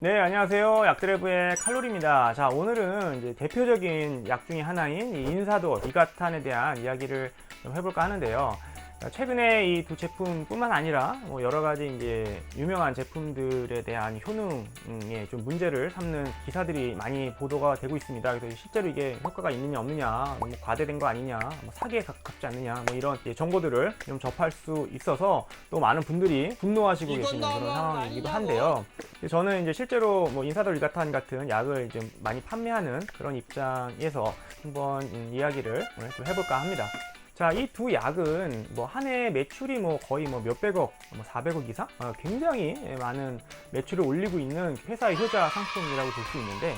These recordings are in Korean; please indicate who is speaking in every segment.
Speaker 1: 네, 안녕하세요. 약드래브의 칼로리입니다. 자, 오늘은 이제 대표적인 약 중에 하나인 이 인사돌, 이가탄에 대한 이야기를 좀 해볼까 하는데요. 최근에 이 두 제품뿐만 아니라 뭐 여러 가지 이제 유명한 제품들에 대한 효능에 좀 문제를 삼는 기사들이 많이 보도가 되고 있습니다. 그래서 실제로 이게 효과가 있느냐 없느냐, 뭐 과대된 거 아니냐, 뭐 사기에 가깝지 않느냐, 뭐 이런 정보들을 좀 접할 수 있어서 또 많은 분들이 분노하시고 계시는 그런 상황이기도 한데요. 저는 이제 실제로 뭐 인사돌 이가탄 같은 약을 좀 많이 판매하는 그런 입장에서 한번 이야기를 오늘 좀 해볼까 합니다. 자, 이 두 약은 뭐 한 해 매출이 뭐 거의 뭐 몇백억, 뭐 400억 이상? 굉장히 많은 매출을 올리고 있는 회사의 효자 상품이라고 볼 수 있는데,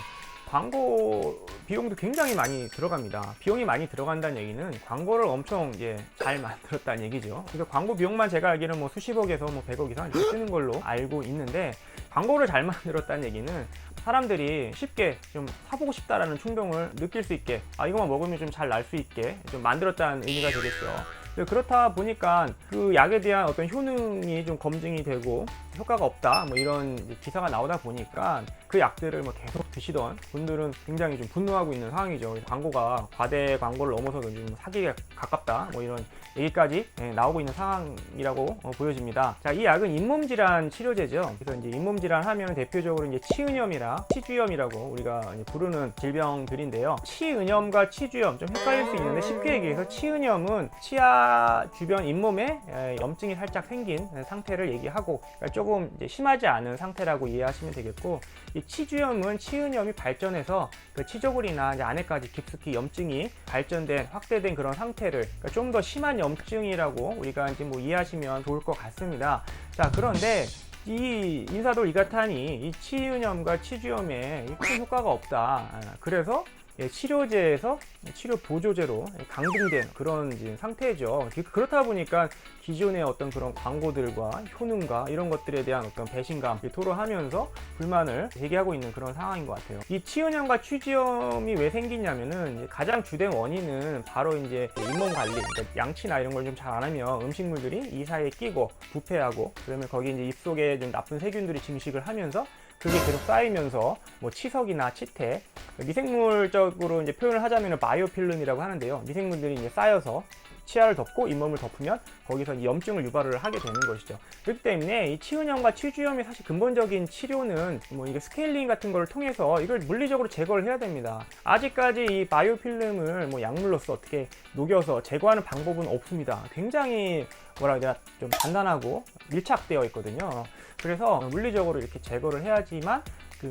Speaker 1: 광고 비용도 굉장히 많이 들어갑니다. 비용이 많이 들어간다는 얘기는 광고를 엄청 이제 잘 만들었다는 얘기죠. 그래서 광고 비용만 제가 알기로는 뭐 수십억에서 뭐 100억 이상 이렇게 쓰는 걸로 알고 있는데, 광고를 잘 만들었다는 얘기는 사람들이 쉽게 좀 사보고 싶다라는 충동을 느낄 수 있게, 이거만 먹으면 좀 잘 날 수 있게 좀 만들었다는 의미가 되겠죠. 그렇다 보니까 그 약에 대한 어떤 효능이 좀 검증이 되고 효과가 없다 뭐 이런 기사가 나오다 보니까 그 약들을 뭐 계속 드시던 분들은 굉장히 좀 분노하고 있는 상황이죠. 광고가 과대 광고를 넘어서도 좀 사기에 가깝다 뭐 이런 얘기까지 나오고 있는 상황이라고 보여집니다. 자, 이 약은 잇몸 질환 치료제죠. 그래서 이제 잇몸 질환 하면 대표적으로 이제 치은염이랑 치주염이라고 우리가 부르는 질병들인데요. 치은염과 치주염 좀 헷갈릴 수 있는데, 쉽게 얘기해서 치은염은 치아 주변 잇몸에 염증이 살짝 생긴 상태를 얘기하고, 그러니까 조금 이제 심하지 않은 상태라고 이해하시면 되겠고, 이 치주염은 치은염이 발전해서 그 치조골이나 이제 안에까지 깊숙이 염증이 발전된 확대된 그런 상태를, 그러니까 좀 더 심한 염증이라고 우리가 이제 뭐 이해하시면 좋을 것 같습니다. 자, 그런데 이 인사돌 이가탄이 이 치은염과 치주염에 큰 효과가 없다. 그래서 치료제에서 치료 보조제로 강등된 그런 이제 상태죠. 그렇다 보니까 기존의 어떤 그런 광고들과 효능과 이런 것들에 대한 어떤 배신감 토로하면서 불만을 제기하고 있는 그런 상황인 것 같아요. 이 치은염과 치주염이 왜 생기냐면은 가장 주된 원인은 바로 이제 잇몸 관리, 그러니까 양치나 이런 걸 좀 잘 안 하면 음식물들이 이 사이에 끼고 부패하고, 그러면 거기 이제 입속에 좀 나쁜 세균들이 증식을 하면서 그게 계속 쌓이면서 뭐 치석이나 치태, 미생물적으로 이제 표현을 하자면 바이오필름이라고 하는데요. 미생물들이 이제 쌓여서 치아를 덮고 잇몸을 덮으면 거기서 이제 염증을 유발을 하게 되는 것이죠. 그렇기 때문에 이 치은염과 치주염의 사실 근본적인 치료는 뭐 이게 스케일링 같은 걸 통해서 이걸 물리적으로 제거를 해야 됩니다. 아직까지 이 바이오필름을 뭐 약물로서 어떻게 녹여서 제거하는 방법은 없습니다. 굉장히 뭐라 해야 되나 좀 단단하고 밀착되어 있거든요. 그래서 물리적으로 이렇게 제거를 해야지만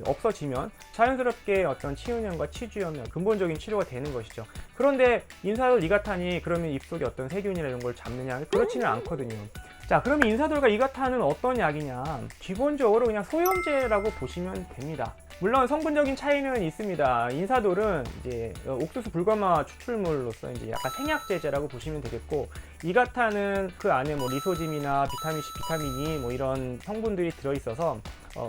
Speaker 1: 없어지면 자연스럽게 어떤 치은염과 치주염의 근본적인 치료가 되는 것이죠. 그런데 인사돌 이가탄이 그러면 입속에 어떤 세균이나 이런 걸 잡느냐? 그렇지는 않거든요. 자, 그러면 인사돌과 이가탄은 어떤 약이냐? 기본적으로 그냥 소염제라고 보시면 됩니다. 물론 성분적인 차이는 있습니다. 인사돌은 이제 옥수수 불가마 추출물로서 이제 약간 생약제제라고 보시면 되겠고, 이가탄은 그 안에 뭐 리소짐이나 비타민 C, 비타민 E 뭐 이런 성분들이 들어있어서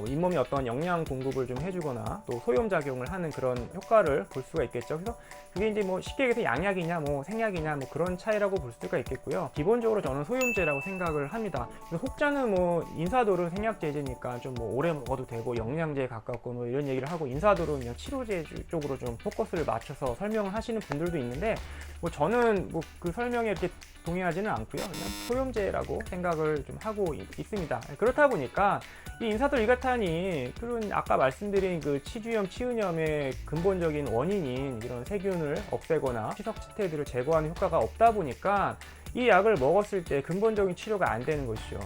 Speaker 1: 잇몸에 어떤 영양 공급을 좀 해주거나 또 소염 작용을 하는 그런 효과를 볼 수가 있겠죠. 그래서 그게 이제 뭐 쉽게 얘기해서 양약이냐 뭐 생약이냐 뭐 그런 차이라고 볼 수가 있겠고요. 기본적으로 저는 소염제라고 생각을 합니다. 혹자는 뭐 인사돌은 생약제제니까 좀 뭐 오래 먹어도 되고 영양제에 가깝고 뭐 이런 얘기를 하고, 인사돌은 그냥 치료제 쪽으로 좀 포커스를 맞춰서 설명을 하시는 분들도 있는데, 뭐 저는 뭐 그 설명에 이렇게 동의하지는 않고요. 그냥 소염제라고 생각을 좀 하고 있습니다. 그렇다 보니까 이 인사돌 이가탄이 그런 아까 말씀드린 그 치주염, 치은염의 근본적인 원인인 이런 세균을 없애거나 치석, 치태들을 제거하는 효과가 없다 보니까 이 약을 먹었을 때 근본적인 치료가 안 되는 것이죠.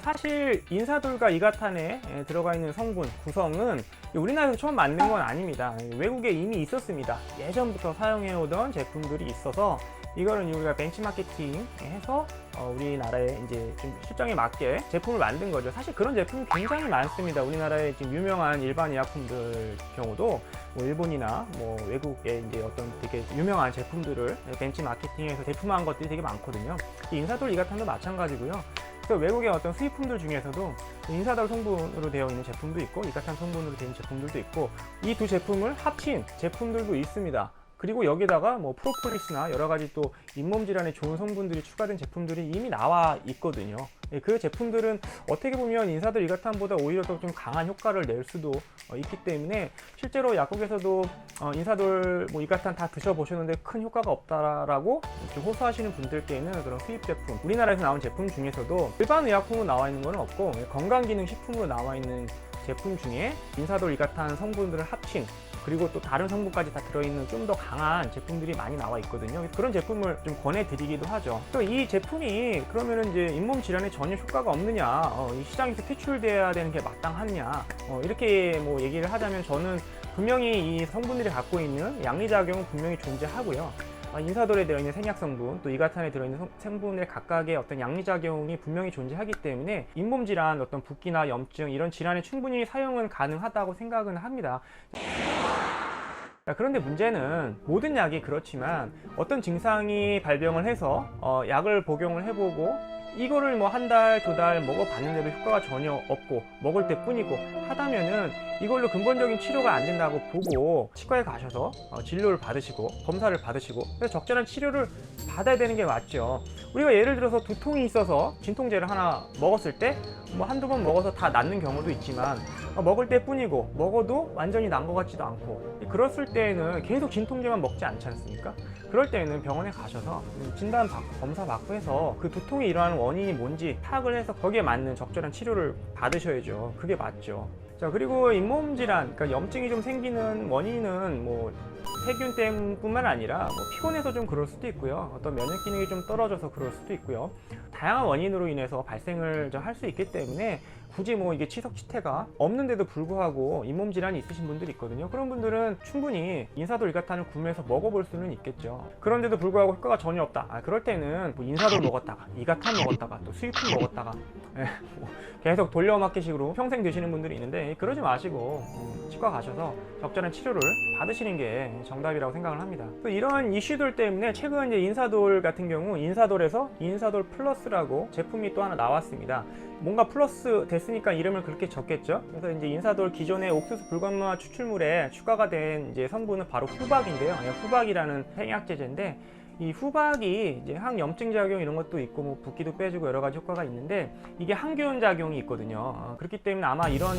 Speaker 1: 사실 인사돌과 이가탄에 들어가 있는 성분, 구성은 우리나라에서 처음 만든 건 아닙니다. 외국에 이미 있었습니다. 예전부터 사용해오던 제품들이 있어서 이거는 우리가 벤치마케팅 해서 우리나라에 이제 좀 실정에 맞게 제품을 만든 거죠. 사실 그런 제품이 굉장히 많습니다. 우리나라의 지금 유명한 일반 의약품들 경우도 뭐 일본이나 뭐 외국의 이제 어떤 되게 유명한 제품들을 벤치마케팅해서 제품화한 것들이 되게 많거든요. 이 인사돌 이가탄도 마찬가지고요. 그래서 외국의 어떤 수입품들 중에서도 인사돌 성분으로 되어 있는 제품도 있고 이가탄 성분으로 되어 있는 제품들도 있고, 이 두 제품을 합친 제품들도 있습니다. 그리고 여기다가 뭐 프로폴리스나 여러 가지 또 잇몸 질환에 좋은 성분들이 추가된 제품들이 이미 나와 있거든요. 그 제품들은 어떻게 보면 인사돌 이가탄보다 오히려 더 좀 강한 효과를 낼 수도 있기 때문에 실제로 약국에서도 인사돌 뭐 이가탄 다 드셔보셨는데 큰 효과가 없다라고 좀 호소하시는 분들께는 그런 수입 제품, 우리나라에서 나온 제품 중에서도 일반 의약품으로 나와 있는 건 없고 건강기능식품으로 나와 있는 제품 중에 인사돌 이가탄 성분들을 합친, 그리고 또 다른 성분까지 다 들어있는 좀 더 강한 제품들이 많이 나와 있거든요. 그런 제품을 좀 권해드리기도 하죠. 또 이 제품이 그러면은 이제 잇몸 질환에 전혀 효과가 없느냐, 이 시장에서 퇴출돼야 되는 게 마땅하냐, 이렇게 뭐 얘기를 하자면 저는 분명히 이 성분들이 갖고 있는 양리작용은 분명히 존재하고요. 인사돌에 들어있는 생약 성분, 또 이가탄에 들어있는 성분의 각각의 어떤 양리작용이 분명히 존재하기 때문에 잇몸 질환, 어떤 붓기나 염증 이런 질환에 충분히 사용은 가능하다고 생각은 합니다. 그런데 문제는 모든 약이 그렇지만 어떤 증상이 발병을 해서 약을 복용을 해보고 이거를 뭐 한 달, 두 달 먹어봤는데도 효과가 전혀 없고 먹을 때 뿐이고 하다면은 이걸로 근본적인 치료가 안 된다고 보고 치과에 가셔서 진료를 받으시고 검사를 받으시고 그래서 적절한 치료를 받아야 되는 게 맞죠. 우리가 예를 들어서 두통이 있어서 진통제를 하나 먹었을 때 뭐 한두 번 먹어서 다 낫는 경우도 있지만 먹을 때 뿐이고 먹어도 완전히 난 것 같지도 않고 그랬을 때에는 계속 진통제만 먹지 않지 않습니까? 그럴 때는 병원에 가셔서 진단 받고 검사 받고 해서 그 두통이 일어나는 원인이 뭔지 파악을 해서 거기에 맞는 적절한 치료를 받으셔야죠. 그게 맞죠. 자, 그리고 잇몸 질환, 그러니까 염증이 좀 생기는 원인은 뭐 세균 때문뿐만 아니라 뭐 피곤해서 좀 그럴 수도 있고요. 어떤 면역 기능이 좀 떨어져서 그럴 수도 있고요. 다양한 원인으로 인해서 발생을 할 수 있기 때문에 굳이 뭐 이게 치석치태가 없는데도 불구하고 잇몸 질환이 있으신 분들이 있거든요. 그런 분들은 충분히 인사돌 이가탄을 구매해서 먹어볼 수는 있겠죠. 그런데도 불구하고 효과가 전혀 없다. 그럴 때는 뭐 인사돌 먹었다가 이가탄 먹었다가 또 수입품 먹었다가 계속 돌려막기식으로 평생 드시는 분들이 있는데 그러지 마시고 치과 가셔서 적절한 치료를 받으시는 게 정답이라고 생각을 합니다. 또 이런 이슈들 때문에 최근 이제 인사돌 같은 경우 인사돌에서 인사돌 플러스라고 제품이 또 하나 나왔습니다. 뭔가 플러스 됐으니까 이름을 그렇게 적겠죠. 그래서 이제 인사돌 기존의 옥수수 불감마 추출물에 추가가 된 이제 성분은 바로 후박인데요. 후박이라는 생약제제인데 이 후박이 이제 항염증 작용 이런 것도 있고 뭐 붓기도 빼주고 여러 가지 효과가 있는데 이게 항균 작용이 있거든요. 그렇기 때문에 아마 이런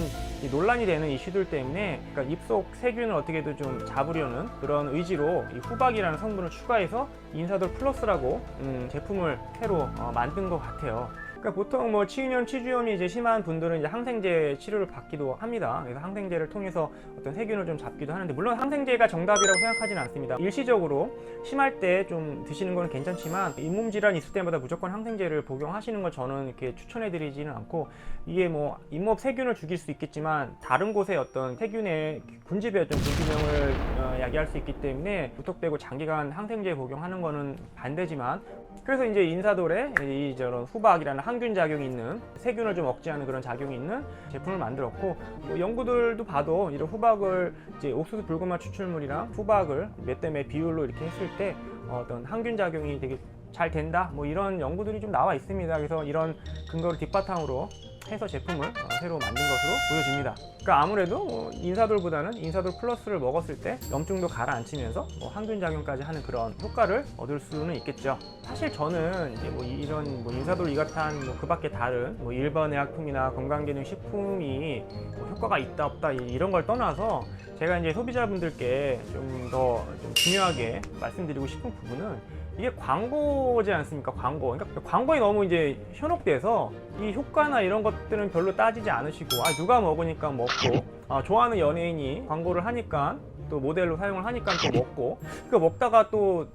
Speaker 1: 논란이 되는 이슈들 때문에 그러니까 입속 세균을 어떻게든 좀 잡으려는 그런 의지로 이 후박이라는 성분을 추가해서 인사돌 플러스라고 제품을 새로 만든 것 같아요. 그러니까 보통 뭐 치유염, 치주염이 이제 심한 분들은 이제 항생제 치료를 받기도 합니다. 그래서 항생제를 통해서 어떤 세균을 좀 잡기도 하는데 물론 항생제가 정답이라고 생각하지는 않습니다. 일시적으로 심할 때 좀 드시는 건 괜찮지만 잇몸 질환 있을 때마다 무조건 항생제를 복용하시는 걸 저는 이렇게 추천해드리지는 않고 이게 뭐 잇몸 세균을 죽일 수 있겠지만 다른 곳에 어떤 세균의 군집의 어떤 불균형을 야기할 수 있기 때문에 무턱대고 장기간 항생제 복용하는 거는 반대지만 그래서 이제 인사돌에 이 저런 후박이라는 항균 작용이 있는 세균을 좀 억제하는 그런 작용이 있는 제품을 만들었고 뭐 연구들도 봐도 이런 후박을 이제 옥수수 불고마 추출물이랑 후박을 몇 대 몇 비율로 이렇게 했을 때 어떤 항균 작용이 되게 잘 된다 뭐 이런 연구들이 좀 나와 있습니다. 그래서 이런 근거를 뒷바탕으로 해서 제품을 새로 만든 것으로 보여집니다. 그러니까 아무래도 인사돌보다는 인사돌 플러스를 먹었을 때 염증도 가라앉히면서 항균 작용까지 하는 그런 효과를 얻을 수는 있겠죠. 사실 저는 이제 뭐 이런 뭐 인사돌 이가탄 뭐 그밖에 다른 뭐 일반 의약품이나 건강기능 식품이 뭐 효과가 있다 없다 이런 걸 떠나서 제가 이제 소비자분들께 좀 더 중요하게 말씀드리고 싶은 부분은 이게 광고지 않습니까? 광고. 그러니까 광고에 너무 이제 현혹돼서 이 효과나 이런 것들은 별로 따지지 않으시고 누가 먹으니까 먹고 좋아하는 연예인이 광고를 하니까 또 모델로 사용을 하니까 또 먹고 그 먹다가 또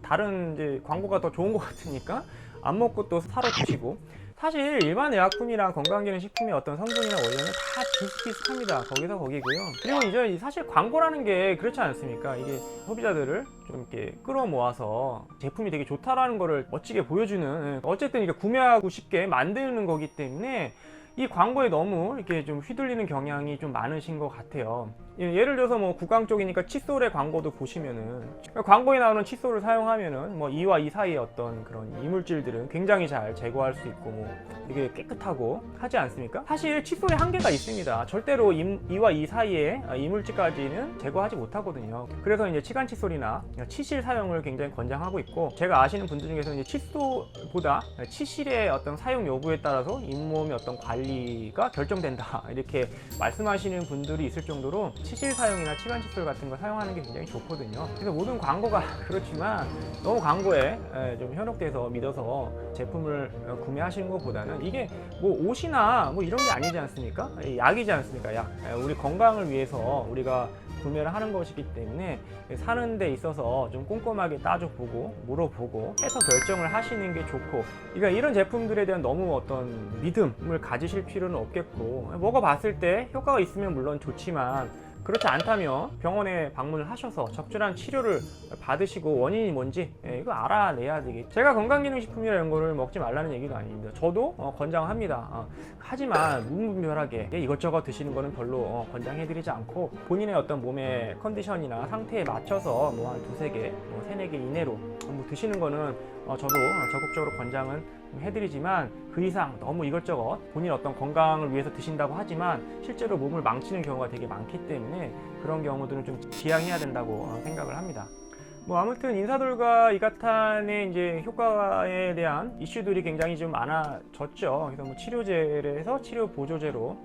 Speaker 1: 다른 이제 광고가 더 좋은 것 같으니까 안 먹고 또 사러 드시고 사실 일반 의약품이랑 건강기능식품의 어떤 성분이나 원료는 다 비슷비슷합니다. 거기서 거기고요. 그리고 이제 사실 광고라는 게 그렇지 않습니까? 이게 소비자들을 좀 이렇게 끌어모아서 제품이 되게 좋다라는 거를 멋지게 보여주는 어쨌든 이게 구매하고 싶게 만드는 거기 때문에 이 광고에 너무 이렇게 좀 휘둘리는 경향이 좀 많으신 것 같아요. 예를 들어서 뭐 구강 쪽이니까 칫솔의 광고도 보시면은 광고에 나오는 칫솔을 사용하면은 뭐 이와 이 사이의 어떤 그런 이물질들은 굉장히 잘 제거할 수 있고 뭐 되게 깨끗하고 하지 않습니까? 사실 칫솔에 한계가 있습니다. 절대로 이와 이 사이에 이물질까지는 제거하지 못하거든요. 그래서 이제 치간 칫솔이나 치실 사용을 굉장히 권장하고 있고, 제가 아시는 분들 중에서 이제 칫솔보다 치실의 어떤 사용 여부에 따라서 잇몸의 어떤 관리가 결정된다 이렇게 말씀하시는 분들이 있을 정도로 치실 사용이나 치간 칫솔 같은 거 사용하는 게 굉장히 좋거든요. 그래서 모든 광고가 그렇지만 너무 광고에 좀 현혹돼서 믿어서 제품을 구매하시는 것보다는 이게 뭐 옷이나 뭐 이런 게 아니지 않습니까? 약이지 않습니까? 약. 우리 건강을 위해서 우리가 구매를 하는 것이기 때문에 사는 데 있어서 좀 꼼꼼하게 따져보고 물어보고 해서 결정을 하시는 게 좋고, 그러니까 이런 제품들에 대한 너무 어떤 믿음을 가지실 필요는 없겠고, 먹어봤을 때 효과가 있으면 물론 좋지만 그렇지 않다면 병원에 방문을 하셔서 적절한 치료를 받으시고 원인이 뭔지 이거 알아내야 되겠죠. 제가 건강기능식품이나 이런 거를 먹지 말라는 얘기가 아닙니다. 저도 권장합니다. 하지만 무분별하게 이것저것 드시는 거는 별로 권장해드리지 않고, 본인의 어떤 몸의 컨디션이나 상태에 맞춰서 뭐 한 두세 개, 뭐 세네 개 이내로 뭐 드시는 거는 저도 적극적으로 권장은 해드리지만, 그 이상 너무 이것저것 본인 어떤 건강을 위해서 드신다고 하지만 실제로 몸을 망치는 경우가 되게 많기 때문에 그런 경우들은 좀 지양해야 된다고 생각을 합니다. 뭐 아무튼 인사돌과 이가탄의 이제 효과에 대한 이슈들이 굉장히 좀 많아졌죠. 그래서 뭐 치료제에서 치료 보조제로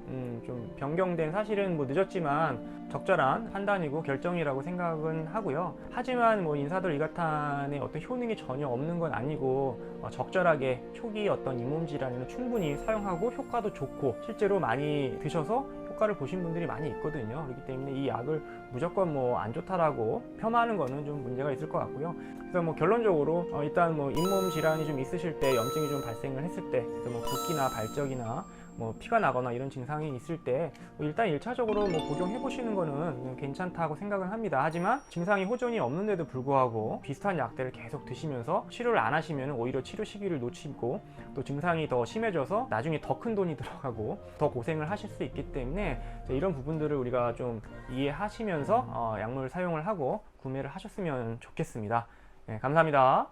Speaker 1: 좀 변경된, 사실은 뭐 늦었지만 적절한 판단이고 결정이라고 생각은 하고요. 하지만 뭐 인사돌 이가탄의 어떤 효능이 전혀 없는 건 아니고 적절하게 초기 어떤 잇몸 질환에는 충분히 사용하고 효과도 좋고 실제로 많이 드셔서 효과를 보신 분들이 많이 있거든요. 그렇기 때문에 이 약을 무조건 뭐 안 좋다라고 폄하하는 거는 좀 문제가 있을 것 같고요. 그래서 뭐 결론적으로 일단 뭐 잇몸 질환이 좀 있으실 때, 염증이 좀 발생을 했을 때, 그래서 뭐 붓기나 발적이나 뭐 피가 나거나 이런 증상이 있을 때 일단 1차적으로 뭐 복용해 보시는 거는 괜찮다고 생각을 합니다. 하지만 증상이 호전이 없는데도 불구하고 비슷한 약들을 계속 드시면서 치료를 안 하시면 오히려 치료 시기를 놓치고 또 증상이 더 심해져서 나중에 더 큰 돈이 들어가고 더 고생을 하실 수 있기 때문에 이런 부분들을 우리가 좀 이해하시면서 약물 사용을 하고 구매를 하셨으면 좋겠습니다. 네, 감사합니다.